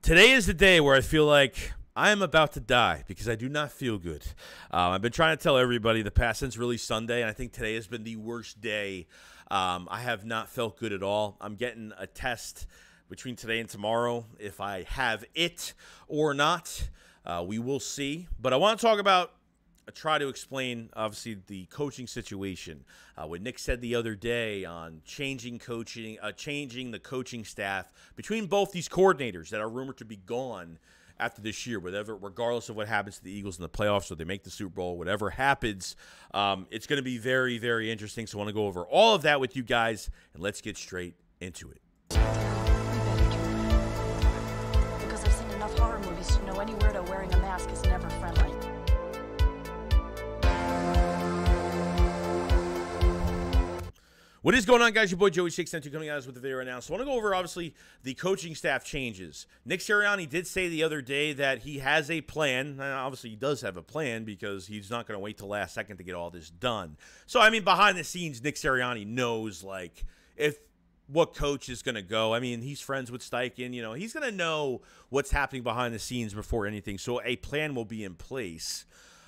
Today is the day where I feel like I am about to die because I do not feel good. I've been trying to tell everybody the past since really Sunday, and I think today has been the worst day. I have not felt good at all. I'm getting a test between today and tomorrow if I have it or not. We will see. But I want to talk about, try to explain, obviously, the coaching situation. What Nick said the other day on changing the coaching staff between both these coordinators that are rumored to be gone after this year, regardless of what happens to the Eagles in the playoffs or they make the Super Bowl, whatever happens, it's going to be very, very interesting. So I want to go over all of that with you guys, and let's get straight into it. Because I've seen enough horror movies to know any weirdo wearing a mask is never friendly. What is going on, guys? Your boy Joey SHAKESQUAD coming at us with the video right now. So I want to go over, obviously, the coaching staff changes. Nick SIRIANNI did say the other day that he has a plan. And obviously, he does have a plan because he's not going to wait till last second to get all this done. So, I mean, behind the scenes, Nick SIRIANNI knows, like, what coach is going to go. I mean, he's friends with Steichen. You know, he's going to know what's happening behind the scenes before anything. So a plan will be in place.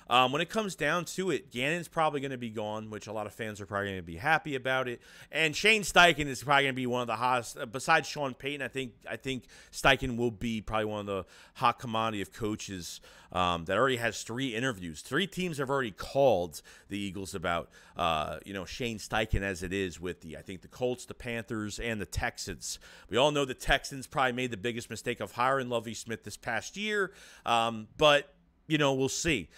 When it comes down to it, Gannon's probably going to be gone, which a lot of fans are probably going to be happy about it. And Shane Steichen is probably going to be one of the hottest. Besides Sean Payton, I think Steichen will be probably one of the hot commodity of coaches that already has 3 interviews. 3 teams have already called the Eagles about Shane Steichen as it is with I think the Colts, the Panthers, and the Texans. We all know the Texans probably made the biggest mistake of hiring Lovie Smith this past year, but we'll see.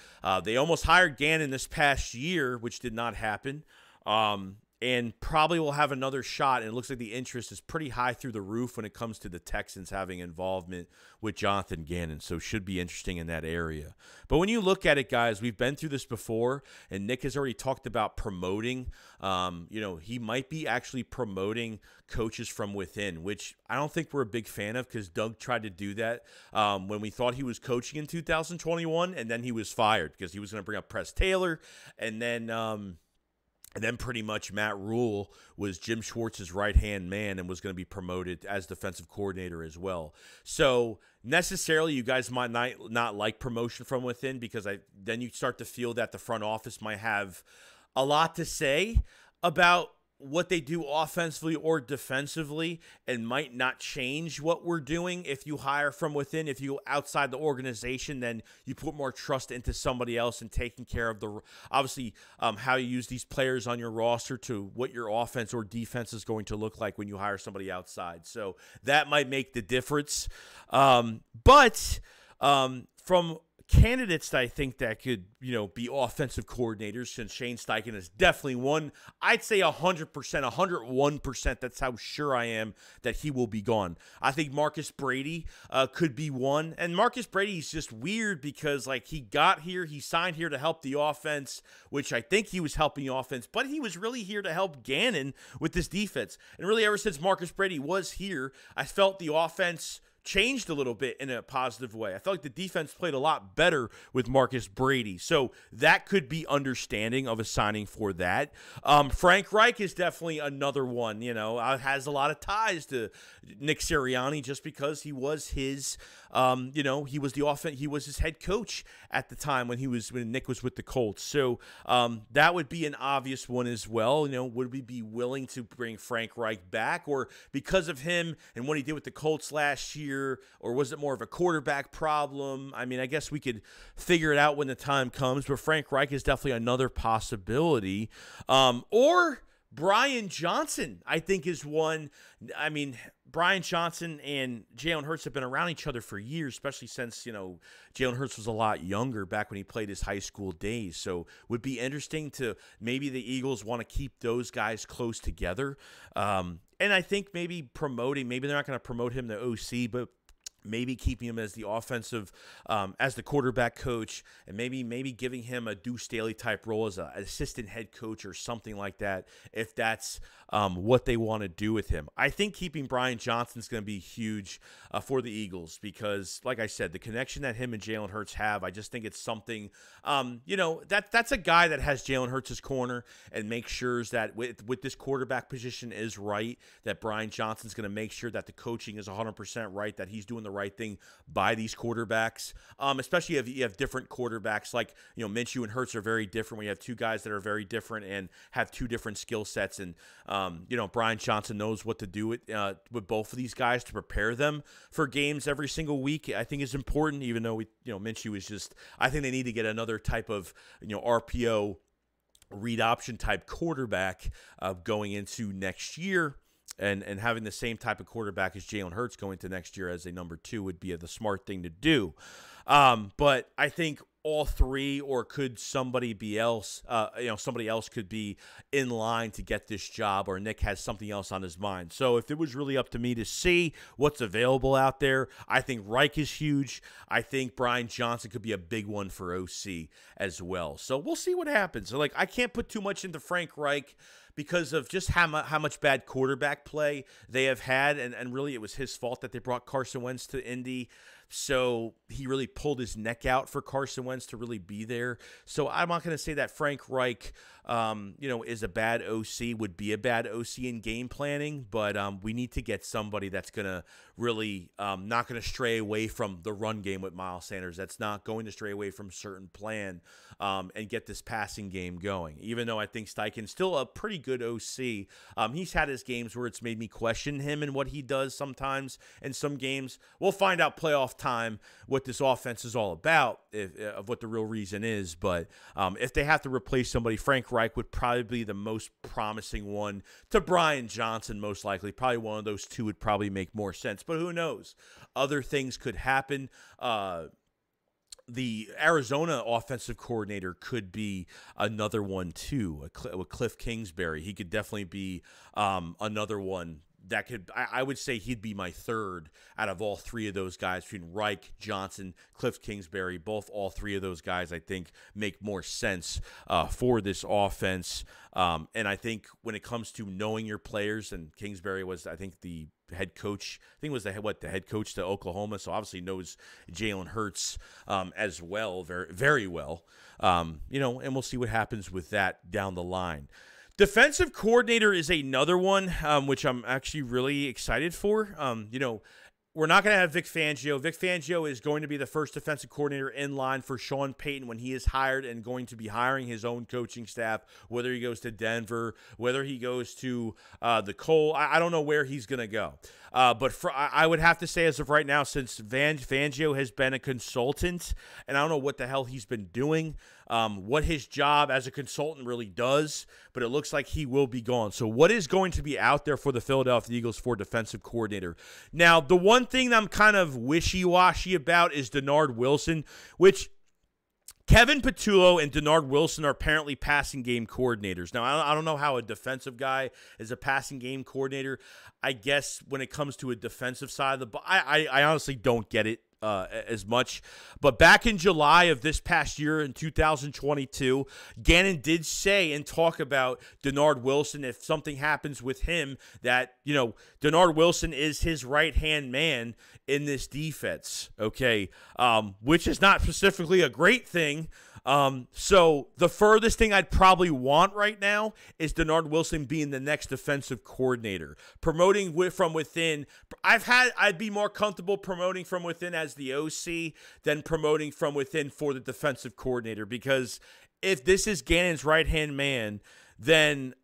They almost hired Gannon this past year, which did not happen, and probably will have another shot. And it looks like the interest is pretty high through the roof when it comes to the Texans having involvement with Jonathan Gannon. So should be interesting in that area. But when you look at it, guys, we've been through this before, and Nick has already talked about promoting. He might be actually promoting coaches from within, which I don't think we're a big fan of because Doug tried to do that when we thought he was coaching in 2021, and then he was fired because he was going to bring up Press Taylor, and then pretty much Matt Rule was Jim Schwartz's right-hand man and was going to be promoted as defensive coordinator as well. So necessarily you guys might not like promotion from within because then you start to feel that the front office might have a lot to say about what they do offensively or defensively and might not change what we're doing if you hire from within. If you outside the organization, then you put more trust into somebody else and taking care of how you use these players on your roster to what your offense or defense is going to look like when you hire somebody outside. So that might make the difference. But from candidates that I think that could, be offensive coordinators, since Shane Steichen is definitely one, I'd say 100%, 101%. That's how sure I am that he will be gone. I think Marcus Brady could be one. And Marcus Brady is just weird because, he got here, he signed here to help the offense, which I think he was helping the offense, but he was really here to help Gannon with this defense. And really, ever since Marcus Brady was here, I felt the offense changed a little bit in a positive way. I felt like the defense played a lot better with Marcus Brady. So that could be understanding of a signing for that. Frank Reich is definitely another one, has a lot of ties to Nick Sirianni just because he was his, he was his head coach at the time when Nick was with the Colts. So that would be an obvious one as well. Would we be willing to bring Frank Reich back, or because of him and what he did with the Colts last year, or was it more of a quarterback problem? I mean, I guess we could figure it out when the time comes, but Frank Reich is definitely another possibility. Or Brian Johnson, I think, is one. I mean, Brian Johnson and Jalen Hurts have been around each other for years, especially since, Jalen Hurts was a lot younger back when he played his high school days. So would be interesting to maybe the Eagles want to keep those guys close together. And I think maybe maybe they're not going to promote him to OC, but maybe keeping him as the offensive, as the quarterback coach, and maybe giving him a Deuce Staley type role as an assistant head coach or something like that, if that's what they want to do with him. I think keeping Brian Johnson is going to be huge for the Eagles because, like I said, the connection that him and Jalen Hurts have, I just think it's something, that's a guy that has Jalen Hurts' corner and makes sure that with this quarterback position is right, that Brian Johnson's going to make sure that the coaching is 100% right, that he's doing the right thing by these quarterbacks, especially if you have different quarterbacks. Like, Minshew and Hurts are very different. When you have two guys that are very different and have two different skill sets, and Brian Johnson knows what to do with both of these guys to prepare them for games every single week, I think is important. Even though Minshew is just, I think they need to get another type of RPO read option type quarterback going into next year. And having the same type of quarterback as Jalen Hurts going to next year as a number 2 would be the smart thing to do. But I think all three, or could somebody else could be in line to get this job, or Nick has something else on his mind. So if it was really up to me to see what's available out there, I think Reich is huge. I think Brian Johnson could be a big one for OC as well. So we'll see what happens. So, I can't put too much into Frank Reich because of just how much bad quarterback play they have had, and really it was his fault that they brought Carson Wentz to Indy. So he really pulled his neck out for Carson Wentz to really be there. So I'm not going to say that Frank Reich, is a bad OC, would be a bad OC in game planning, but we need to get somebody that's going to really not going to stray away from the run game with Miles Sanders. That's not going to stray away from a certain plan and get this passing game going. Even though I think Steichen's still a pretty good OC, he's had his games where it's made me question him and what he does sometimes in some games. We'll find out playoff time what this offense is all about, of what the real reason is. But if they have to replace somebody, Frank Reich would probably be the most promising one to Brian Johnson, most likely. Probably one of those two would probably make more sense, but who knows? Other things could happen. The Arizona offensive coordinator could be another one too, with Cliff Kingsbury. He could definitely be another one that could, I would say he'd be my third out of all three of those guys, between Reich, Johnson, Cliff Kingsbury. All three of those guys, I think, make more sense for this offense. And I think when it comes to knowing your players, and Kingsbury was, I think, the head coach. I think it was the head coach to Oklahoma, so obviously knows Jalen Hurts as well, very, very well. And we'll see what happens with that down the line. Defensive coordinator is another one, which I'm actually really excited for. We're not going to have Vic Fangio. Vic Fangio is going to be the first defensive coordinator in line for Sean Payton when he is hired, and going to be hiring his own coaching staff, whether he goes to Denver, whether he goes to the Cole. I don't know where he's going to go. But I would have to say, as of right now, since Fangio has been a consultant, and I don't know what the hell he's been doing, what his job as a consultant really does, but it looks like he will be gone. So what is going to be out there for the Philadelphia Eagles for defensive coordinator? Now, the one thing that I'm kind of wishy-washy about is Denard Wilson, which Kevin Patullo and Denard Wilson are apparently passing game coordinators. Now, I don't know how a defensive guy is a passing game coordinator. I guess when it comes to a defensive side of the ball, I honestly don't get it as much. But back in July of this past year, in 2022, Gannon did say and talk about Denard Wilson, if something happens with him, that, Denard Wilson is his right-hand man in this defense, okay, which is not specifically a great thing. So the furthest thing I'd probably want right now is Denard Wilson being the next defensive coordinator. Promoting from within, I'd be more comfortable promoting from within as the OC than promoting from within for the defensive coordinator, because if this is Gannon's right-hand man, then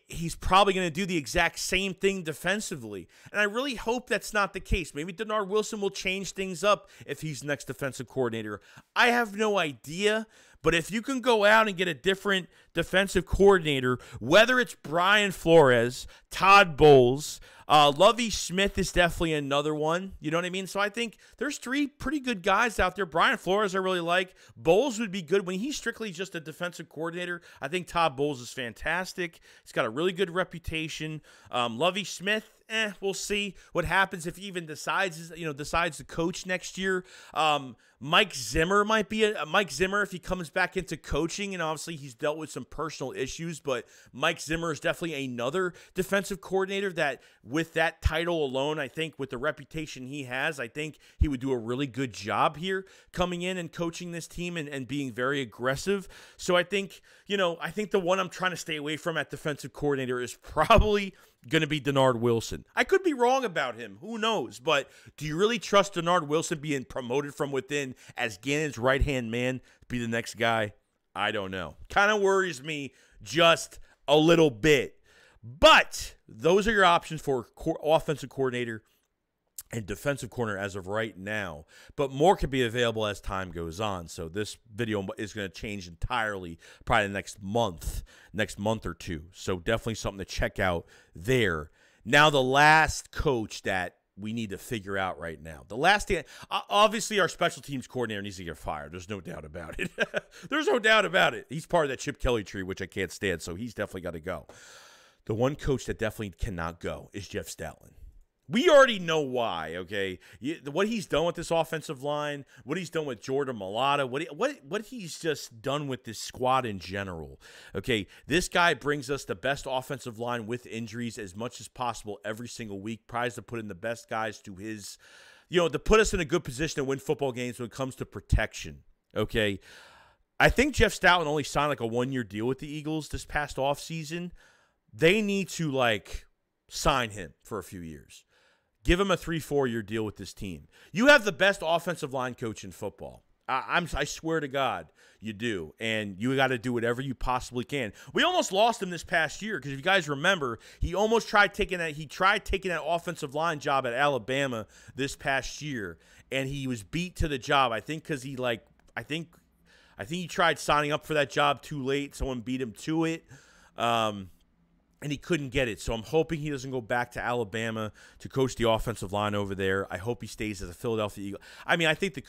he's probably going to do the exact same thing defensively. And I really hope that's not the case. Maybe Denard Wilson will change things up if he's next defensive coordinator. I have no idea. But if you can go out and get a different defensive coordinator, whether it's Brian Flores, Todd Bowles, Lovie Smith is definitely another one. You know what I mean? So I think there's three pretty good guys out there. Brian Flores I really like. Bowles would be good when he's strictly just a defensive coordinator. I think Todd Bowles is fantastic. He's got a really good reputation. Lovie Smith, we'll see what happens if he even decides to coach next year. Mike Zimmer might be Mike Zimmer if he comes back into coaching, and obviously he's dealt with some personal issues, but Mike Zimmer is definitely another defensive coordinator that, with that title alone, I think with the reputation he has, I think he would do a really good job here coming in and coaching this team and being very aggressive. So I think the one I'm trying to stay away from at defensive coordinator is probably going to be Denard Wilson. I could be wrong about him. Who knows? But do you really trust Denard Wilson being promoted from within as Gannon's right-hand man to be the next guy? I don't know. Kind of worries me just a little bit. But those are your options for offensive coordinator and defensive corner as of right now. But more could be available as time goes on. So this video is going to change entirely probably the next month or two. So definitely something to check out there. Now the last coach that we need to figure out right now. The last thing, obviously our special teams coordinator needs to get fired. There's no doubt about it. There's no doubt about it. He's part of that Chip Kelly tree, which I can't stand. So he's definitely got to go. The one coach that definitely cannot go is Jeff Stoutland. We already know why, okay? What he's done with this offensive line, what he's done with Jordan Mailata, what he's just done with this squad in general, okay? This guy brings us the best offensive line with injuries as much as possible every single week, tries to put in the best guys to his, to put us in a good position to win football games when it comes to protection, okay? I think Jeff Stoutland only signed like a one-year deal with the Eagles this past offseason. They need to, sign him for a few years. Give him a 3-4 year deal with this team. You have the best offensive line coach in football. I swear to God, you do. And you got to do whatever you possibly can. We almost lost him this past year because if you guys remember, he almost tried taking that offensive line job at Alabama this past year, and he was beat to the job. I think because I think he tried signing up for that job too late. Someone beat him to it. And he couldn't get it. So I'm hoping he doesn't go back to Alabama to coach the offensive line over there. I hope he stays as a Philadelphia Eagle. I mean, I think the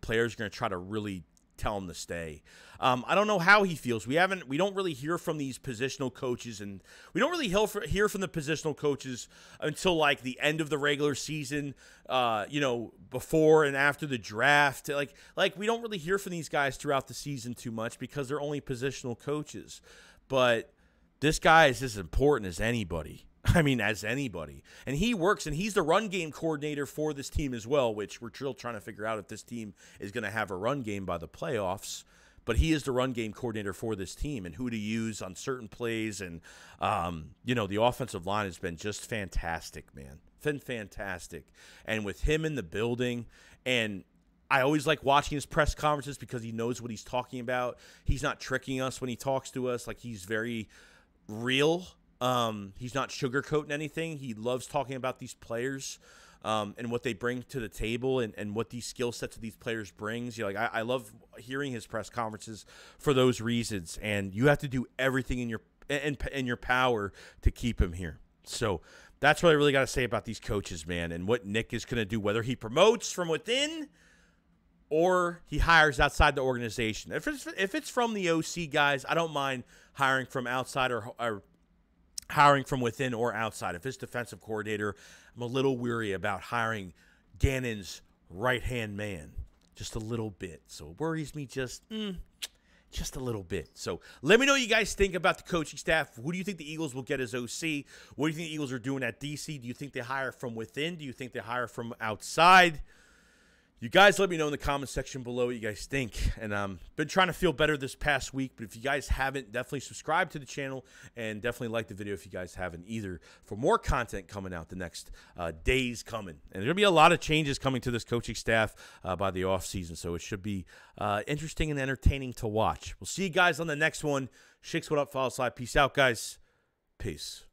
players are going to try to really tell him to stay. I don't know how he feels. We don't really hear from these positional coaches, and we don't really hear from the positional coaches until the end of the regular season, before and after the draft. Like we don't really hear from these guys throughout the season too much because they're only positional coaches. But this guy is as important as anybody. I mean, as anybody. And he works, and he's the run game coordinator for this team as well, which we're still trying to figure out if this team is going to have a run game by the playoffs. But he is the run game coordinator for this team and who to use on certain plays. And, the offensive line has been just fantastic, man. Been fantastic. And with him in the building, and I always like watching his press conferences because he knows what he's talking about. He's not tricking us when he talks to us. He's very real. He's not sugarcoating anything. He loves talking about these players and what they bring to the table and what these skill sets of these players brings. I love hearing his press conferences for those reasons. And you have to do everything in your power to keep him here. So that's what I really got to say about these coaches, man, and what Nick is going to do, whether he promotes from within or he hires outside the organization. If it's from the OC guys, I don't mind hiring from outside or hiring from within or outside. If it's defensive coordinator, I'm a little weary about hiring Gannon's right-hand man just a little bit. So it worries me just a little bit. So let me know what you guys think about the coaching staff. Who do you think the Eagles will get as OC? What do you think the Eagles are doing at DC? Do you think they hire from within? Do you think they hire from outside? You guys let me know in the comment section below what you guys think. And been trying to feel better this past week. But if you guys haven't, definitely subscribe to the channel. And definitely like the video if you guys haven't either. For more content coming out the next days coming. And there's going to be a lot of changes coming to this coaching staff by the offseason. So it should be interesting and entertaining to watch. We'll see you guys on the next one. SHAKESQUAD up, follow, slide. Peace out, guys. Peace.